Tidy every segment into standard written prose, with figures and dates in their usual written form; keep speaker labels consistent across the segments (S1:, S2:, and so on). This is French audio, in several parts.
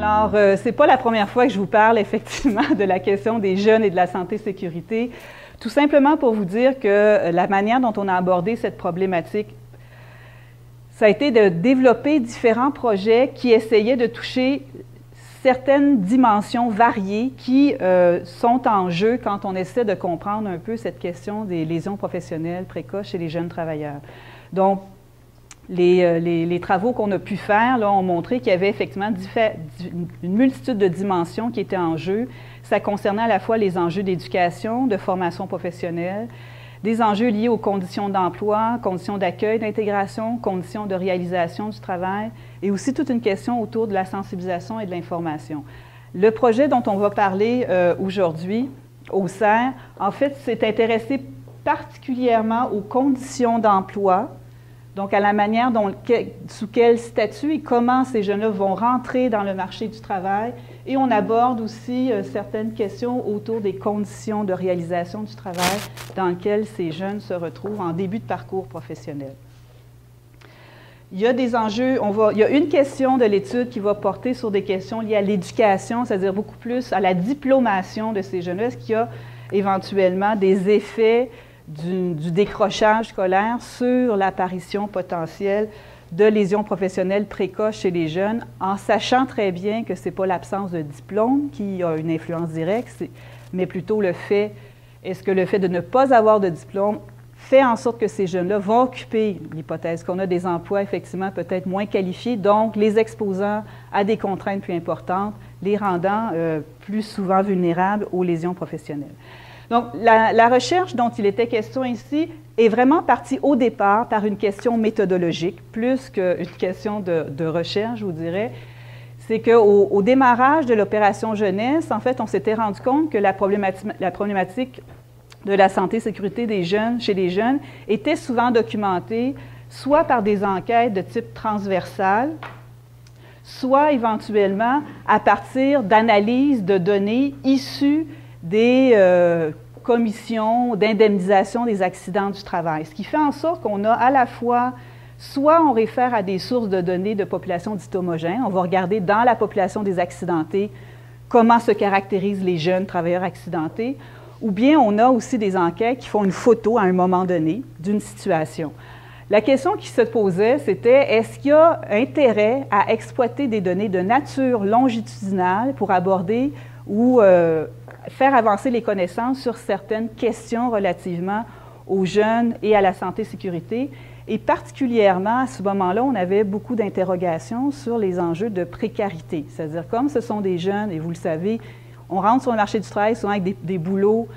S1: Alors, ce n'est pas la première fois que je vous parle effectivement de la question des jeunes et de la santé-sécurité, tout simplement pour vous dire que la manière dont on a abordé cette problématique, ça a été de développer différents projets qui essayaient de toucher certaines dimensions variées qui sont en jeu quand on essaie de comprendre un peu cette question des lésions professionnelles précoces chez les jeunes travailleurs. Donc, les travaux qu'on a pu faire là, ont montré qu'il y avait effectivement une multitude de dimensions qui étaient en jeu. Ça concernait à la fois les enjeux d'éducation, de formation professionnelle, des enjeux liés aux conditions d'emploi, conditions d'accueil, d'intégration, conditions de réalisation du travail, et aussi toute une question autour de la sensibilisation et de l'information. Le projet dont on va parler aujourd'hui au CERF, en fait, s'est intéressé particulièrement aux conditions d'emploi, donc à la manière sous quel statut et comment ces jeunes-là vont rentrer dans le marché du travail. Et on aborde aussi certaines questions autour des conditions de réalisation du travail dans lesquelles ces jeunes se retrouvent en début de parcours professionnel. Il y a des enjeux, il y a une question de l'étude qui va porter sur des questions liées à l'éducation, c'est-à-dire beaucoup plus à la diplomation de ces jeunes-là. Est-ce qu'il y a éventuellement des effets du décrochage scolaire sur l'apparition potentielle de lésions professionnelles précoces chez les jeunes, en sachant très bien que ce n'est pas l'absence de diplôme qui a une influence directe, mais plutôt le fait, est-ce que le fait de ne pas avoir de diplôme fait en sorte que ces jeunes-là vont occuper, l'hypothèse qu'on a des emplois effectivement peut-être moins qualifiés, donc les exposant à des contraintes plus importantes, les rendant plus souvent vulnérables aux lésions professionnelles. Donc, la recherche dont il était question ici est vraiment partie au départ par une question méthodologique, plus qu'une question de recherche, je vous dirais. C'est qu'au démarrage de l'opération jeunesse, en fait, on s'était rendu compte que la problématique de la santé-sécurité des jeunes, chez les jeunes, était souvent documentée soit par des enquêtes de type transversal, soit éventuellement à partir d'analyses de données issues des commissions d'indemnisation des accidents du travail. Ce qui fait en sorte qu'on a à la fois, soit on réfère à des sources de données de population dite homogène, on va regarder dans la population des accidentés comment se caractérisent les jeunes travailleurs accidentés, ou bien on a aussi des enquêtes qui font une photo à un moment donné d'une situation. La question qui se posait, c'était est-ce qu'il y a intérêt à exploiter des données de nature longitudinale pour aborder ou faire avancer les connaissances sur certaines questions relativement aux jeunes et à la santé-sécurité. Et particulièrement, à ce moment-là, on avait beaucoup d'interrogations sur les enjeux de précarité. C'est-à-dire, comme ce sont des jeunes, et vous le savez, on rentre sur le marché du travail souvent avec des boulots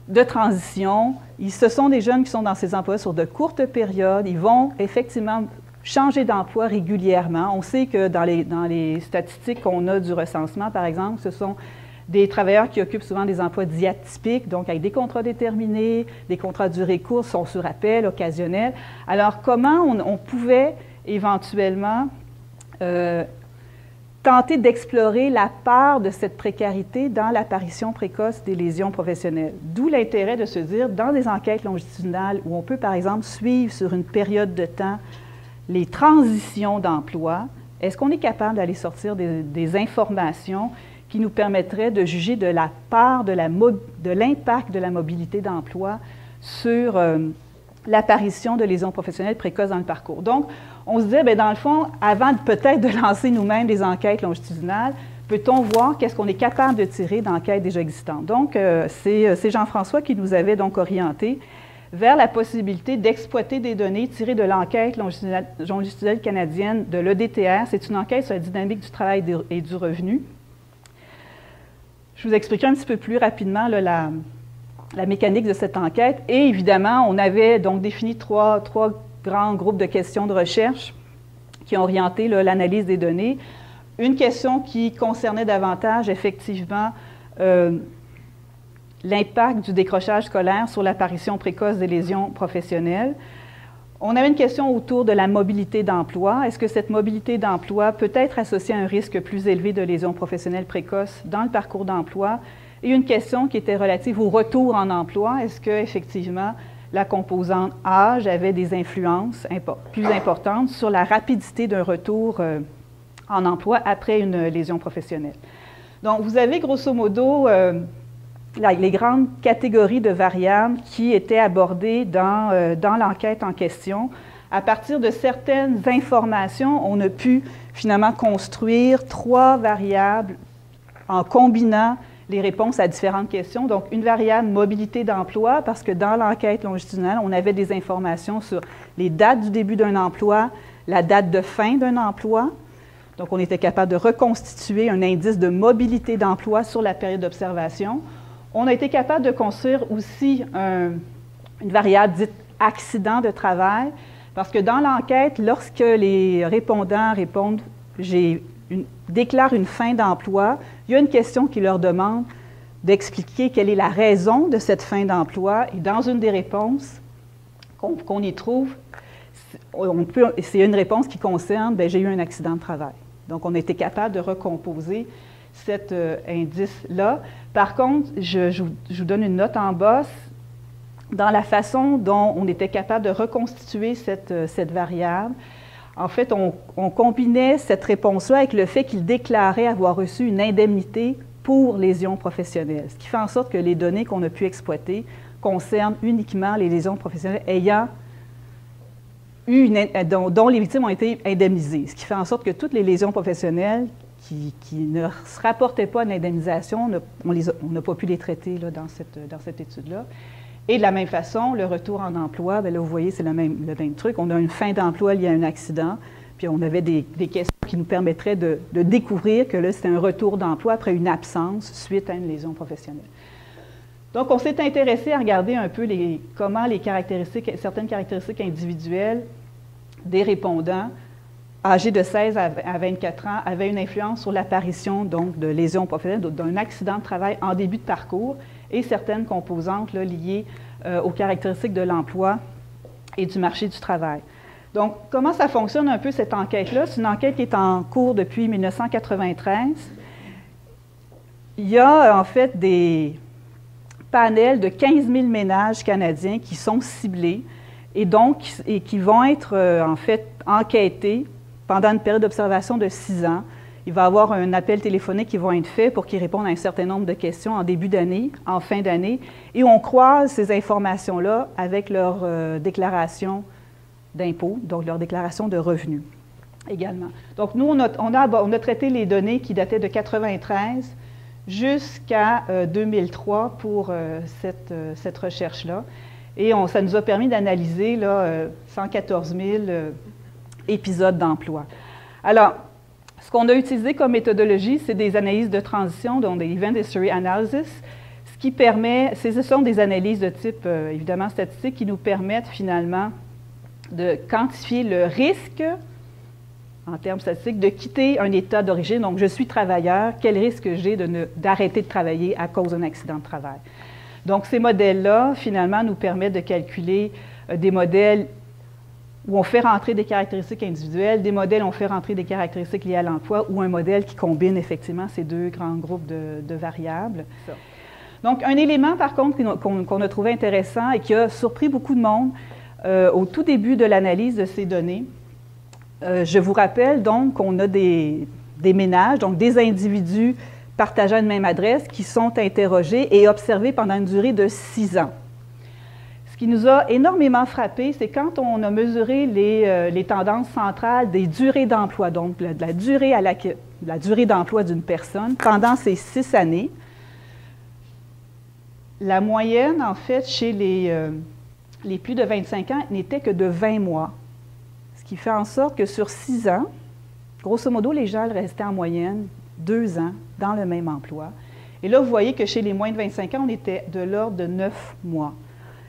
S1: de transition. Ce sont des jeunes qui sont dans ces emplois sur de courtes périodes. Ils vont effectivement changer d'emploi régulièrement. On sait que dans les statistiques qu'on a du recensement, par exemple, ce sont des travailleurs qui occupent souvent des emplois dits atypiques, donc avec des contrats déterminés, des contrats de durée courte, sont sur appel, occasionnels. Alors, comment on pouvait éventuellement tenter d'explorer la part de cette précarité dans l'apparition précoce des lésions professionnelles? D'où l'intérêt de se dire, dans des enquêtes longitudinales où on peut, par exemple, suivre sur une période de temps les transitions d'emploi, est-ce qu'on est capable d'aller sortir des informations qui nous permettrait de juger de la part de l'impact de la mobilité d'emploi sur l'apparition de lésions professionnelles précoces dans le parcours. Donc, on se dit, bien, dans le fond, avant peut-être de lancer nous-mêmes des enquêtes longitudinales, peut-on voir qu'est-ce qu'on est capable de tirer d'enquêtes déjà existantes? Donc, c'est Jean-François qui nous avait donc orientés vers la possibilité d'exploiter des données tirées de l'enquête longitudinale canadienne de l'EDTR. C'est une enquête sur la dynamique du travail et du revenu. Je vous expliquerai un petit peu plus rapidement là, la mécanique de cette enquête. Et évidemment, on avait donc défini trois grands groupes de questions de recherche qui ont orienté l'analyse des données. Une question qui concernait davantage, effectivement, l'impact du décrochage scolaire sur l'apparition précoce des lésions professionnelles. On avait une question autour de la mobilité d'emploi. Est-ce que cette mobilité d'emploi peut être associée à un risque plus élevé de lésions professionnelles précoces dans le parcours d'emploi? Et une question qui était relative au retour en emploi. Est-ce qu'effectivement, la composante âge avait des influences plus importantes sur la rapidité d'un retour en emploi après une lésion professionnelle. Donc, vous avez grosso modo les grandes catégories de variables qui étaient abordées dans l'enquête en question. À partir de certaines informations, on a pu finalement construire 3 variables en combinant les réponses à différentes questions. Donc, une variable mobilité d'emploi, parce que dans l'enquête longitudinale, on avait des informations sur les dates du début d'un emploi, la date de fin d'un emploi. Donc, on était capable de reconstituer un indice de mobilité d'emploi sur la période d'observation. On a été capable de construire aussi une variable dite accident de travail, parce que dans l'enquête, lorsque les répondants répondent « déclarent une fin d'emploi », il y a une question qui leur demande d'expliquer quelle est la raison de cette fin d'emploi. Et dans une des réponses qu'on y trouve, c'est une réponse qui concerne « j'ai eu un accident de travail ». Donc, on a été capable de recomposer cet indice-là. Par contre, je vous donne une note en bas. Dans la façon dont on était capable de reconstituer cette variable, en fait, on combinait cette réponse-là avec le fait qu'il déclarait avoir reçu une indemnité pour lésions professionnelles, ce qui fait en sorte que les données qu'on a pu exploiter concernent uniquement les lésions professionnelles ayant dont les victimes ont été indemnisées, ce qui fait en sorte que toutes les lésions professionnelles qui ne se rapportaient pas à l'indemnisation, on n'a pas pu les traiter là, dans cette étude-là. Et de la même façon, le retour en emploi, bien là, vous voyez, c'est le même truc. On a une fin d'emploi liée à un accident, puis on avait des questions qui nous permettraient de découvrir que là, c'était un retour d'emploi après une absence suite à une lésion professionnelle. Donc, on s'est intéressé à regarder un peu comment certaines caractéristiques individuelles des répondants âgés de 16 à 24 ans avaient une influence sur l'apparition donc de lésions professionnelles, d'un accident de travail en début de parcours et certaines composantes là, liées aux caractéristiques de l'emploi et du marché du travail. Donc, comment ça fonctionne un peu cette enquête-là? C'est une enquête qui est en cours depuis 1993. Il y a en fait des panels de 15 000 ménages canadiens qui sont ciblés et qui vont être en fait enquêtés pendant une période d'observation de 6 ans. Il va y avoir un appel téléphonique qui va être fait pour qu'ils répondent à un certain nombre de questions en début d'année, en fin d'année, et on croise ces informations-là avec leur déclaration d'impôt, donc leur déclaration de revenus également. Donc, nous, on a traité les données qui dataient de 1993 jusqu'à 2003 pour cette recherche-là. Et ça nous a permis d'analyser 114 000 épisodes d'emploi. Alors, ce qu'on a utilisé comme méthodologie, c'est des analyses de transition, donc des Event History Analysis, ce qui permet, ce sont des analyses de type, évidemment, statistique, qui nous permettent finalement de quantifier le risque, en termes statistiques, de quitter un état d'origine. Donc, je suis travailleur, quel risque j'ai d'arrêter de travailler à cause d'un accident de travail? Donc, ces modèles-là, finalement, nous permettent de calculer des modèles où on fait rentrer des caractéristiques individuelles, des modèles où on fait rentrer des caractéristiques liées à l'emploi, ou un modèle qui combine effectivement ces deux grands groupes de variables. Ça. Donc, un élément, par contre, qu'on a trouvé intéressant et qui a surpris beaucoup de monde au tout début de l'analyse de ces données, je vous rappelle donc qu'on a des ménages, donc des individus partageant une même adresse qui sont interrogés et observés pendant une durée de 6 ans. Ce qui nous a énormément frappé, c'est quand on a mesuré les tendances centrales des durées d'emploi, donc de la durée d'emploi d'une personne pendant ces 6 années. La moyenne, en fait, chez les plus de 25 ans n'était que de 20 mois. Ce qui fait en sorte que sur 6 ans, grosso modo, les gens restaient en moyenne 2 ans dans le même emploi. Et là, vous voyez que chez les moins de 25 ans, on était de l'ordre de 9 mois.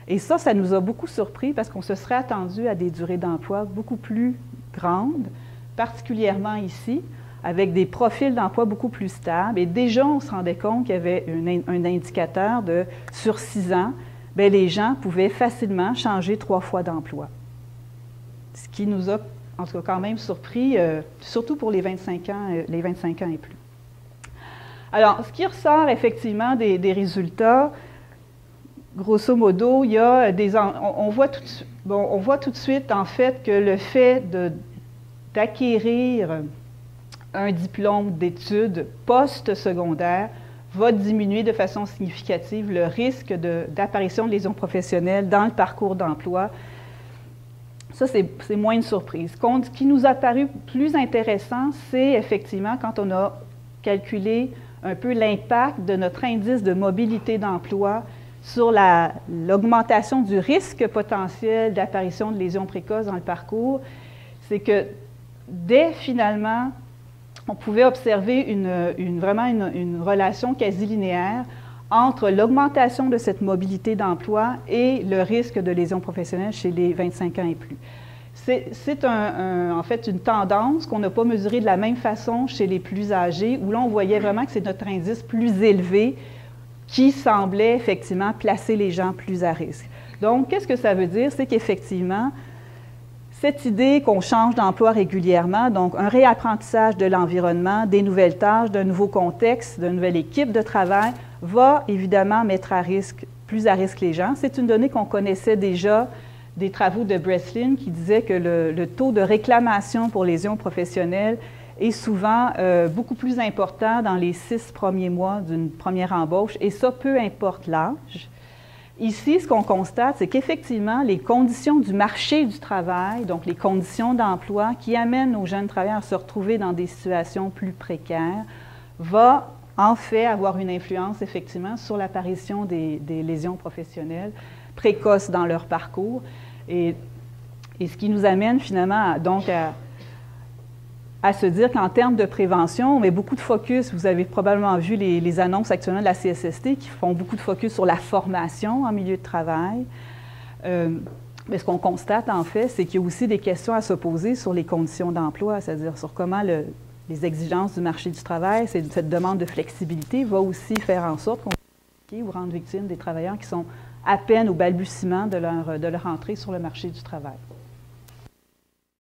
S1: Et ça nous a beaucoup surpris parce qu'on se serait attendu à des durées d'emploi beaucoup plus grandes, particulièrement ici, avec des profils d'emploi beaucoup plus stables. Et déjà, on se rendait compte qu'il y avait un indicateur de, sur 6 ans, bien, les gens pouvaient facilement changer 3 fois d'emploi. Ce qui nous a, en tout cas, quand même surpris, surtout pour les 25 ans et plus. Alors, ce qui ressort effectivement des résultats, grosso modo, il y a on voit tout de suite, en fait, que le fait d'acquérir un diplôme d'études post-secondaire va diminuer de façon significative le risque d'apparition de lésions professionnelles dans le parcours d'emploi. Ça, c'est moins une surprise. Ce qui nous a paru plus intéressant, c'est effectivement quand on a calculé un peu l'impact de notre indice de mobilité d'emploi sur l'augmentation du risque potentiel d'apparition de lésions précoces dans le parcours, c'est que dès finalement, on pouvait observer vraiment une relation quasi linéaire entre l'augmentation de cette mobilité d'emploi et le risque de lésions professionnelles chez les 25 ans et plus. C'est en fait une tendance qu'on n'a pas mesurée de la même façon chez les plus âgés, où là, on voyait vraiment que c'est notre indice plus élevé qui semblait effectivement placer les gens plus à risque. Donc, qu'est-ce que ça veut dire? C'est qu'effectivement, cette idée qu'on change d'emploi régulièrement, donc un réapprentissage de l'environnement, des nouvelles tâches, d'un nouveau contexte, d'une nouvelle équipe de travail, va évidemment mettre plus à risque les gens. C'est une donnée qu'on connaissait déjà des travaux de Breslin qui disaient que le taux de réclamation pour lésions professionnelles est souvent beaucoup plus important dans les 6 premiers mois d'une première embauche, et ça, peu importe l'âge. Ici, ce qu'on constate, c'est qu'effectivement, les conditions du marché du travail, donc les conditions d'emploi qui amènent nos jeunes travailleurs à se retrouver dans des situations plus précaires, va en fait avoir une influence effectivement sur l'apparition des lésions professionnelles précoces dans leur parcours. Et ce qui nous amène finalement donc à se dire qu'en termes de prévention, on met beaucoup de focus, vous avez probablement vu les annonces actuellement de la CSST qui font beaucoup de focus sur la formation en milieu de travail. Mais ce qu'on constate en fait, c'est qu'il y a aussi des questions à se poser sur les conditions d'emploi, c'est-à-dire sur comment les exigences du marché du travail, cette demande de flexibilité va aussi faire en sorte qu'on puisse ou rendre victime des travailleurs qui sont à peine au balbutiement de leur entrée sur le marché du travail.